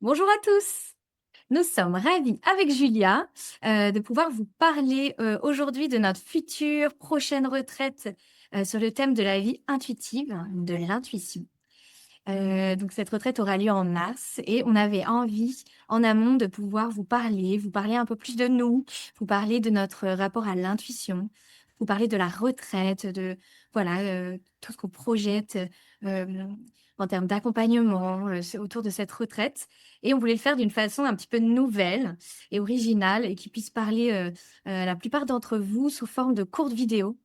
Bonjour à tous. Nous sommes ravis avec Julia de pouvoir vous parler aujourd'hui de notre future prochaine retraite sur le thème de la vie intuitive, de l'intuition. Donc cette retraite aura lieu en mars et on avait envie en amont de pouvoir vous parler un peu plus de nous, vous parler de notre rapport à l'intuition, vous parler de la retraite, de voilà tout ce qu'on projette euh, en termes d'accompagnement autour de cette retraite. Et on voulait le faire d'une façon un petit peu nouvelle et originale et qui puisse parler à la plupart d'entre vous sous forme de courtes vidéos.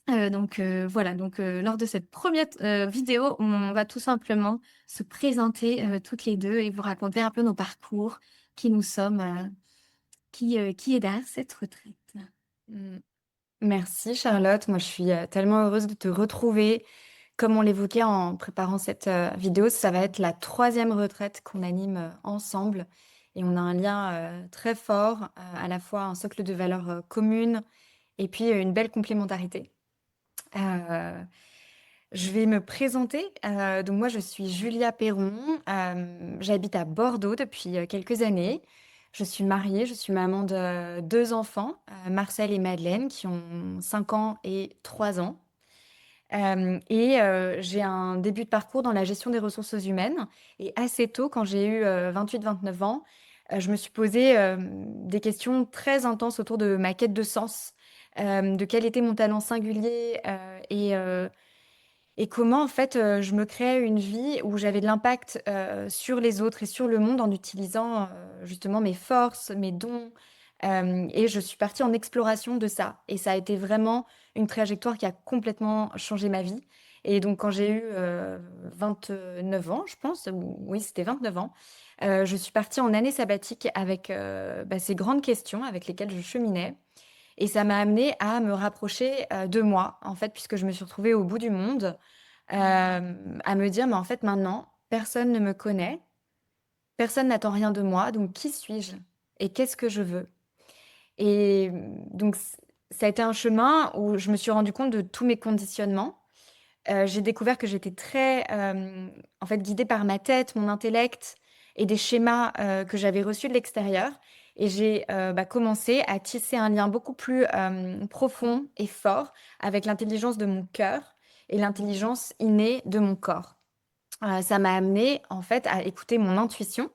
Voilà, lors de cette première vidéo, on va tout simplement se présenter toutes les deux et vous raconter un peu nos parcours, qui nous sommes, qui est derrière cette retraite. Mmh. Merci Charlotte, moi je suis tellement heureuse de te retrouver. Comme on l'évoquait en préparant cette vidéo, ça va être la troisième retraite qu'on anime ensemble et on a un lien très fort, à la fois un socle de valeurs communes et puis une belle complémentarité. Euh, je vais me présenter. Donc moi je suis Julia Perron, j'habite à Bordeaux depuis quelques années. Je suis mariée, je suis maman de deux enfants, Marcel et Madeleine, qui ont 5 ans et 3 ans. J'ai un début de parcours dans la gestion des ressources humaines. Et assez tôt, quand j'ai eu 28-29 ans, je me suis posé des questions très intenses autour de ma quête de sens, de quel était mon talent singulier et comment en fait je me créais une vie où j'avais de l'impact sur les autres et sur le monde en utilisant justement mes forces, mes dons. Et je suis partie en exploration de ça. Et ça a été vraiment une trajectoire qui a complètement changé ma vie. Et donc quand j'ai eu 29 ans, je pense, ou oui c'était 29 ans, je suis partie en année sabbatique avec ces grandes questions avec lesquelles je cheminais. Et ça m'a amenée à me rapprocher de moi, en fait, puisque je me suis retrouvée au bout du monde, à me dire, mais en fait, maintenant, personne ne me connaît, personne n'attend rien de moi, donc qui suis-je et qu'est-ce que je veux? Et donc, ça a été un chemin où je me suis rendu compte de tous mes conditionnements. J'ai découvert que j'étais très, en fait, guidée par ma tête, mon intellect et des schémas que j'avais reçus de l'extérieur. Et j'ai commencé à tisser un lien beaucoup plus profond et fort avec l'intelligence de mon cœur et l'intelligence innée de mon corps. Ça m'a amené en fait à écouter mon intuition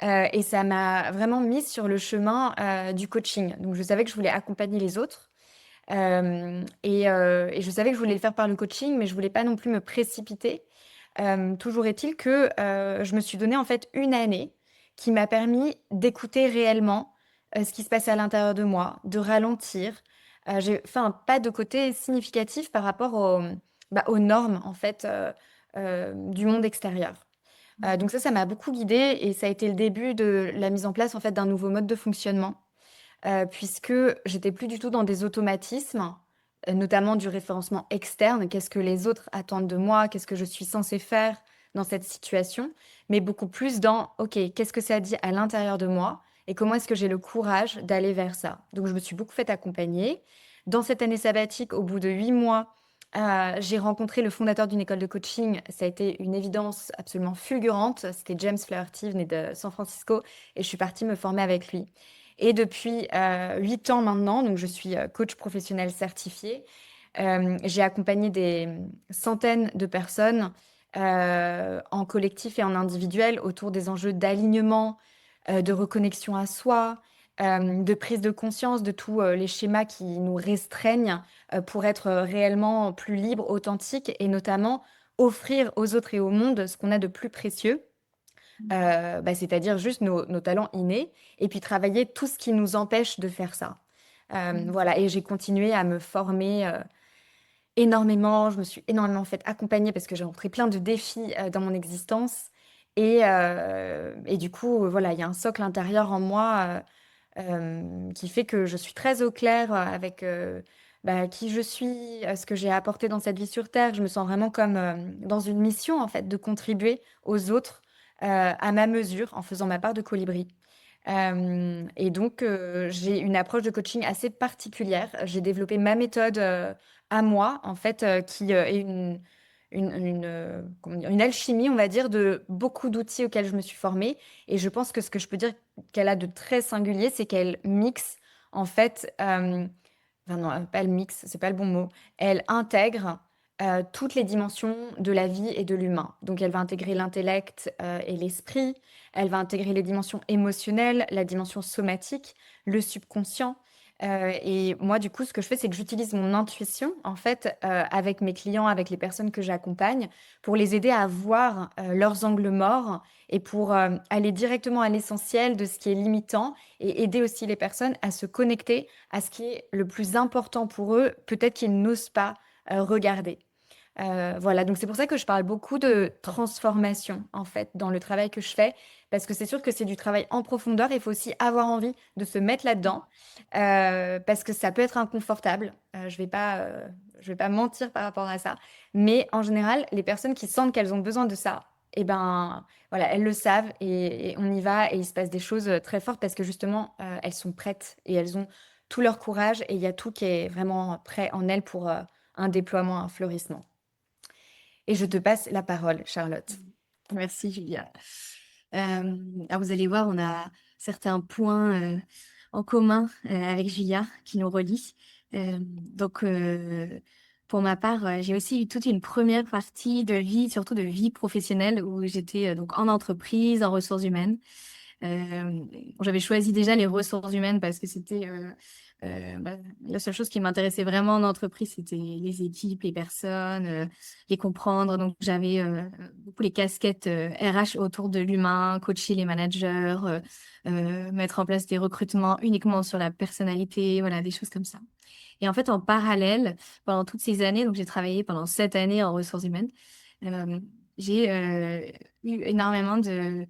et ça m'a vraiment mise sur le chemin du coaching. Donc je savais que je voulais accompagner les autres. Et je savais que je voulais le faire par le coaching, mais je voulais pas non plus me précipiter. Toujours est-il que je me suis donné en fait une année qui m'a permis d'écouter réellement ce qui se passait à l'intérieur de moi, de ralentir. J'ai fait un pas de côté significatif par rapport aux normes en fait du monde extérieur. Donc ça m'a beaucoup guidée et ça a été le début de la mise en place en fait d'un nouveau mode de fonctionnement puisque j'étais plus du tout dans des automatismes, notamment du référencement externe. Qu'est-ce que les autres attendent de moi? Qu'est-ce que je suis censée faire dans cette situation? Mais beaucoup plus dans, OK, qu'est-ce que ça dit à l'intérieur de moi? Et comment est-ce que j'ai le courage d'aller vers ça? Donc, je me suis beaucoup fait accompagner. Dans cette année sabbatique, au bout de 8 mois, j'ai rencontré le fondateur d'une école de coaching. Ça a été une évidence absolument fulgurante. C'était James Flaherty, venu de San Francisco, et je suis partie me former avec lui. Et depuis 8 ans maintenant, donc je suis coach professionnel certifié. J'ai accompagné des centaines de personnes en collectif et en individuel autour des enjeux d'alignement, de reconnexion à soi, de prise de conscience de tous les schémas qui nous restreignent pour être réellement plus libre, authentique et notamment offrir aux autres et au monde ce qu'on a de plus précieux, c'est-à-dire juste nos talents innés, et puis travailler tout ce qui nous empêche de faire ça. Voilà, et j'ai continué à me former énormément, je me suis énormément fait accompagner parce que j'ai rencontré plein de défis dans mon existence, et du coup, voilà, il y a un socle intérieur en moi qui fait que je suis très au clair avec qui je suis, ce que j'ai apporté dans cette vie sur Terre. Je me sens vraiment comme dans une mission, en fait, de contribuer aux autres à ma mesure, en faisant ma part de colibri. Et donc, j'ai une approche de coaching assez particulière. J'ai développé ma méthode à moi, en fait, qui est comment dire? Une alchimie, on va dire, de beaucoup d'outils auxquels je me suis formée et je pense que ce que je peux dire qu'elle a de très singulier, c'est qu'elle mixe en fait, enfin non, pas le mix, c'est pas le bon mot. Elle intègre, toutes les dimensions de la vie et de l'humain. Donc elle va intégrer l'intellect, et l'esprit, elle va intégrer les dimensions émotionnelles, la dimension somatique, le subconscient. Et moi, du coup, ce que je fais, c'est que j'utilise mon intuition, en fait, avec mes clients, avec les personnes que j'accompagne, pour les aider à voir, leurs angles morts et pour, aller directement à l'essentiel de ce qui est limitant et aider aussi les personnes à se connecter à ce qui est le plus important pour eux, peut-être qu'ils n'osent pas, regarder. Voilà, donc c'est pour ça que je parle beaucoup de transformation, en fait, dans le travail que je fais, parce que c'est sûr que c'est du travail en profondeur. Il faut aussi avoir envie de se mettre là-dedans, parce que ça peut être inconfortable. Je vais pas mentir par rapport à ça. Mais en général, les personnes qui sentent qu'elles ont besoin de ça, eh ben, voilà, elles le savent et on y va et il se passe des choses très fortes parce que justement, elles sont prêtes et elles ont tout leur courage et il y a tout qui est vraiment prêt en elles pour un déploiement, un fleurissement. Et je te passe la parole, Charlotte. Merci, Julia. Alors vous allez voir, on a certains points en commun avec Julia qui nous relient. Donc, pour ma part, j'ai aussi eu toute une première partie de vie, surtout de vie professionnelle, où j'étais donc en entreprise, en ressources humaines. Bon, j'avais choisi déjà les ressources humaines parce que c'était bah, la seule chose qui m'intéressait vraiment en entreprise, c'était les équipes, les personnes, les comprendre. Donc j'avais beaucoup les casquettes RH autour de l'humain, coacher les managers, mettre en place des recrutements uniquement sur la personnalité, voilà, des choses comme ça. Et en fait, en parallèle, pendant toutes ces années, donc j'ai travaillé pendant 7 années en ressources humaines, euh, j'ai eu énormément de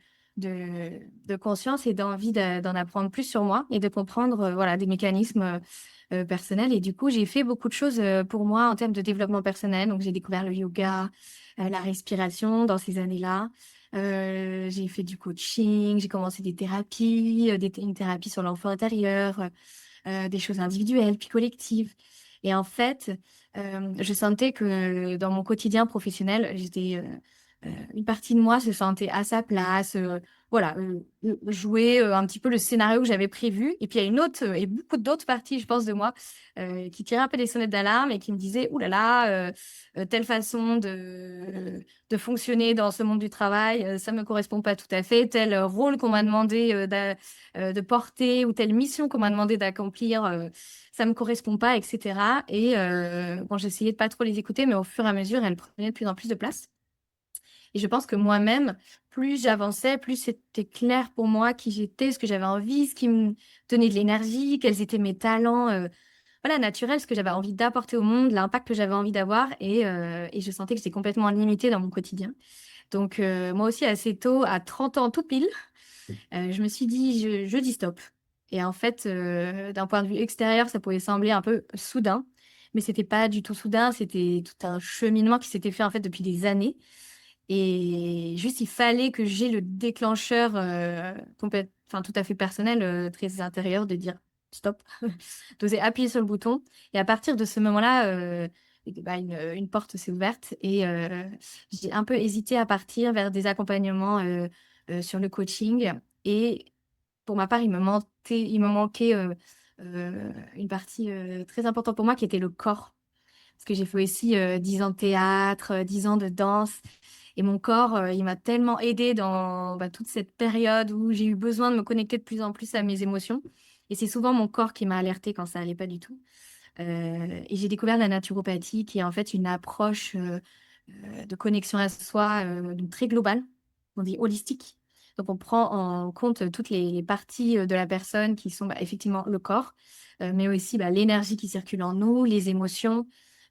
conscience et d'envie d'en apprendre plus sur moi et de comprendre voilà, des mécanismes personnels. Et du coup, j'ai fait beaucoup de choses pour moi en termes de développement personnel. Donc, j'ai découvert le yoga, la respiration dans ces années-là. J'ai fait du coaching, j'ai commencé des thérapies, une thérapie sur l'enfant intérieur, des choses individuelles puis collectives. Et en fait, je sentais que dans mon quotidien professionnel, une partie de moi se sentait à sa place, voilà, jouer un petit peu le scénario que j'avais prévu. Et puis il y a une autre et beaucoup d'autres parties, je pense, de moi qui tiraient un peu des sonnettes d'alarme et qui me disaient, ouh là là, telle façon de fonctionner dans ce monde du travail, ça me correspond pas tout à fait. Tel rôle qu'on m'a demandé de porter ou telle mission qu'on m'a demandé d'accomplir, ça me correspond pas, etc. Et bon, j'essayais de pas trop les écouter, mais au fur et à mesure, elles prenaient de plus en plus de place. Et je pense que moi-même, plus j'avançais, plus c'était clair pour moi qui j'étais, ce que j'avais envie, ce qui me donnait de l'énergie, quels étaient mes talents, voilà, naturels, ce que j'avais envie d'apporter au monde, l'impact que j'avais envie d'avoir. Et je sentais que j'étais complètement limitée dans mon quotidien. Donc, moi aussi, assez tôt, à 30 ans tout pile, je me suis dit, je dis stop. Et en fait, d'un point de vue extérieur, ça pouvait sembler un peu soudain, mais c'était pas du tout soudain, c'était tout un cheminement qui s'était fait en fait depuis des années. Et juste, il fallait que j'ai le déclencheur enfin, tout à fait personnel, très intérieur, de dire stop, d'oser appuyer sur le bouton. Et à partir de ce moment-là, bah, une porte s'est ouverte et j'ai un peu hésité à partir vers des accompagnements sur le coaching. Et pour ma part, il me manquait une partie très importante pour moi qui était le corps. Parce que j'ai fait aussi 10 ans de théâtre, 10 ans de danse. Et mon corps, il m'a tellement aidée dans bah, toute cette période où j'ai eu besoin de me connecter de plus en plus à mes émotions. Et c'est souvent mon corps qui m'a alertée quand ça allait pas du tout. Et j'ai découvert la naturopathie, qui est en fait une approche de connexion à soi donc très globale, on dit holistique. Donc on prend en compte toutes les parties de la personne qui sont bah, effectivement le corps, mais aussi bah, l'énergie qui circule en nous, les émotions,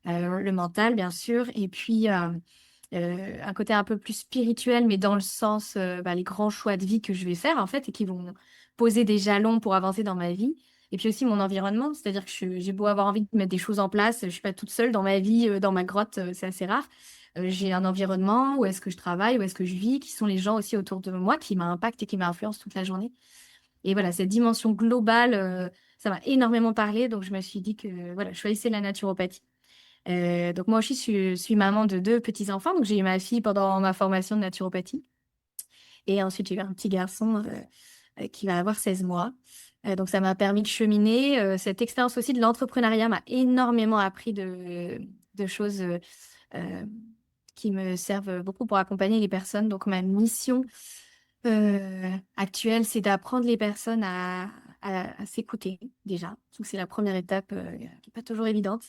le mental bien sûr, et puis un côté un peu plus spirituel, mais dans le sens, bah, les grands choix de vie que je vais faire, en fait, et qui vont poser des jalons pour avancer dans ma vie. Et puis aussi mon environnement, c'est-à-dire que j'ai beau avoir envie de mettre des choses en place, je suis pas toute seule dans ma vie, dans ma grotte, c'est assez rare. J'ai un environnement, où est-ce que je travaille, où est-ce que je vis, qui sont les gens aussi autour de moi, qui m'impactent et qui m'influencent toute la journée. Et voilà, cette dimension globale, ça m'a énormément parlé, donc je me suis dit que voilà, je choisissais la naturopathie. Donc moi aussi, je suis maman de 2 petits-enfants, donc j'ai eu ma fille pendant ma formation de naturopathie et ensuite j'ai eu un petit garçon, qui va avoir 16 mois. Donc ça m'a permis de cheminer, cette expérience aussi de l'entrepreneuriat m'a énormément appris de choses, hem, qui me servent beaucoup pour accompagner les personnes. Donc ma mission, actuelle, c'est d'apprendre les personnes à s'écouter déjà. Je trouve que c'est la première étape, qui est pas toujours évidente.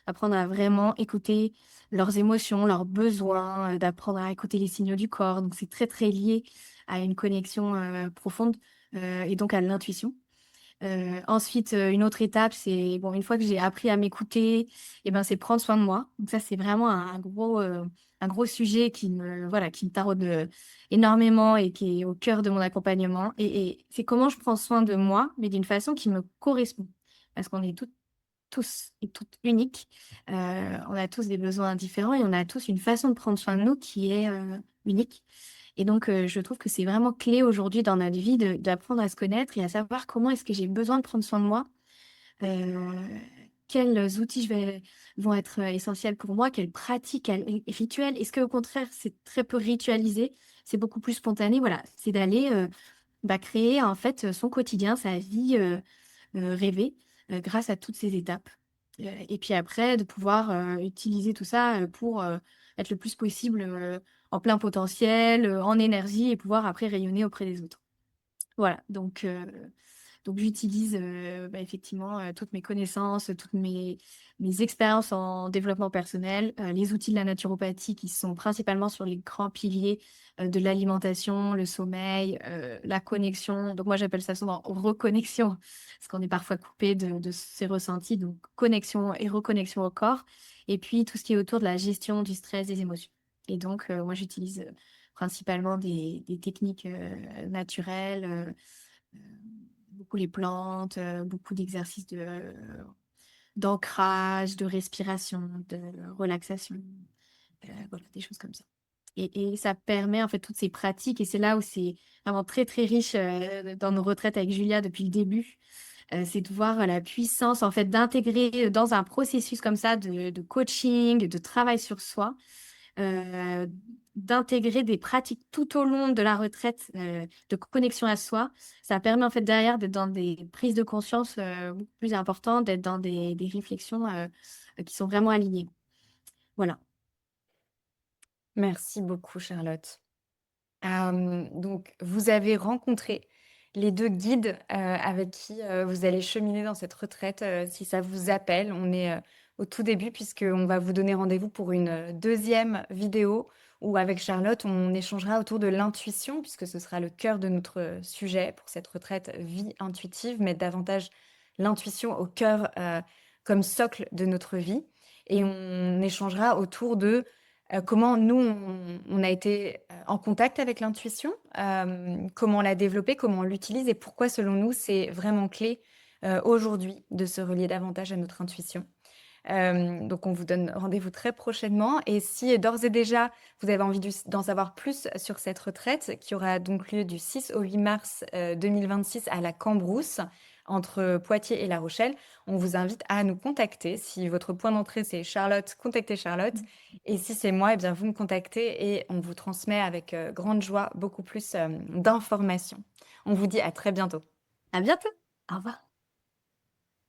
Apprendre à vraiment écouter leurs émotions, leurs besoins, d'apprendre à écouter les signaux du corps. Donc c'est très, très lié à une connexion, profonde, et donc à l'intuition. Ensuite, une autre étape, c'est bon, une fois que j'ai appris à m'écouter et ben, c'est prendre soin de moi. Donc ça, c'est vraiment un gros sujet qui me voilà, qui me taraude, énormément et qui est au cœur de mon accompagnement et c'est comment je prends soin de moi, mais d'une façon qui me correspond. Parce qu'on est toutes tous et toutes uniques. On a tous des besoins différents et on a tous une façon de prendre soin de nous qui est, unique. Et donc, je trouve que c'est vraiment clé aujourd'hui dans notre vie d'apprendre à se connaître et à savoir comment est-ce que j'ai besoin de prendre soin de moi, heu, quels outils vont être, essentiels pour moi, quelles pratiques, quels rituels. Est-ce qu'au contraire, c'est très peu ritualisé, c'est beaucoup plus spontané? Voilà, c'est d'aller, bah, créer en fait, son quotidien, sa vie, rêvée, grâce à toutes ces étapes. Et puis après de pouvoir, utiliser tout ça, pour, être le plus possible, en plein potentiel, en énergie et pouvoir après rayonner auprès des autres. Voilà, donc j'utilise, bah, effectivement, toutes mes connaissances, toutes mes expériences en développement personnel, les outils de la naturopathie qui sont principalement sur les grands piliers, de l'alimentation, le sommeil, la connexion. Donc moi, j'appelle ça souvent reconnexion, parce qu'on est parfois coupé de ses ressentis, donc connexion et reconnexion au corps et puis tout ce qui est autour de la gestion du stress, des émotions et donc moi, j'utilise, principalement des techniques, naturelles, beaucoup les plantes, beaucoup d'exercices d'ancrage, de respiration, de relaxation, voilà, des choses comme ça. Et ça permet en fait toutes ces pratiques et c'est là où c'est vraiment très, très riche, dans nos retraites avec Julia depuis le début, c'est de voir la puissance en fait d'intégrer, dans un processus comme ça de coaching, de travail sur soi, heu, d'intégrer des pratiques tout au long de la retraite, de connexion à soi. Ça permet en fait derrière d'être dans des prises de conscience, beaucoup plus importantes, d'être dans des réflexions, qui sont vraiment alignées. Voilà. Merci beaucoup Charlotte. Donc vous avez rencontré les 2 guides, avec qui, vous allez cheminer dans cette retraite, si ça vous appelle. On est, au tout début puisqu'on va vous donner rendez-vous pour une, 2e vidéo où avec Charlotte, on échangera autour de l'intuition puisque ce sera le cœur de notre, sujet pour cette retraite vie intuitive, mettre davantage l'intuition au cœur, comme socle de notre vie et on échangera autour de comment nous, on a été, en contact avec l'intuition, comment on l'a développée, comment on l'utilise et pourquoi selon nous c'est vraiment clé, aujourd'hui de se relier davantage à notre intuition. Donc on vous donne rendez-vous très prochainement et si d'ores et déjà vous avez envie d'en savoir plus sur cette retraite qui aura donc lieu du 6 au 8 mars, 2026 à la Cambrousse, entre Poitiers et La Rochelle, on vous invite à nous contacter. Si votre point d'entrée c'est Charlotte, contactez Charlotte et si c'est moi, eh bien vous me contactez et on vous transmet avec, grande joie beaucoup plus, d'informations. On vous dit à très bientôt. À bientôt. Au revoir.